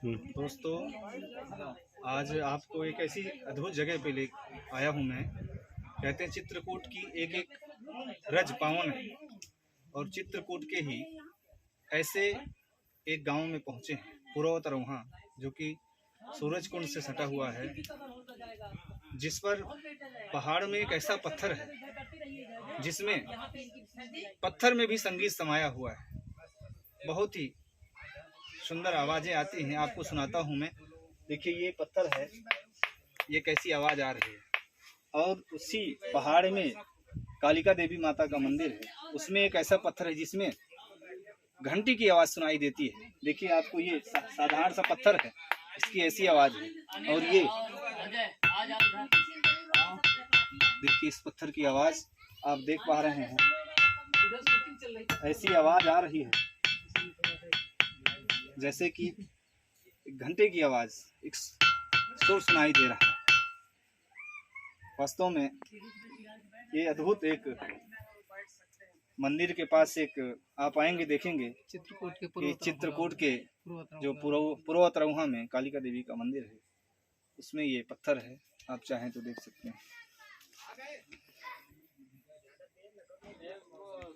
दोस्तों, आज आपको एक ऐसी अद्भुत जगह पे ले आया हूँ मैं। कहते हैं चित्रकूट की एक एक रज पावन है, और चित्रकूट के ही ऐसे एक गांव में पहुँचे हैं, पुरवतरौहा, जो कि सूरजकुंड से सटा हुआ है, जिस पर पहाड़ में एक ऐसा पत्थर है जिसमें पत्थर में भी संगीत समाया हुआ है। बहुत ही सुंदर आवाजें आती हैं, आपको सुनाता हूँ मैं। देखिए, ये पत्थर है, ये कैसी आवाज आ रही है। और उसी पहाड़ में कालिका देवी माता का मंदिर है, उसमें एक ऐसा पत्थर है जिसमें घंटी की आवाज सुनाई देती है। देखिए, आपको ये साधारण सा पत्थर है, इसकी ऐसी आवाज है। और ये देखिए, इस पत्थर की आवाज आप देख पा रहे हैं, ऐसी आवाज आ रही है जैसे कि घंटे की आवाज, एक सुर सुनाई दे रहा है। वास्तव में ये अद्भुत एक मंदिर के पास एक आप आएंगे, देखेंगे चित्रकूट के जो पुरवतरौहा में कालिका देवी का मंदिर है, उसमें ये पत्थर है। आप चाहें तो देख सकते हैं।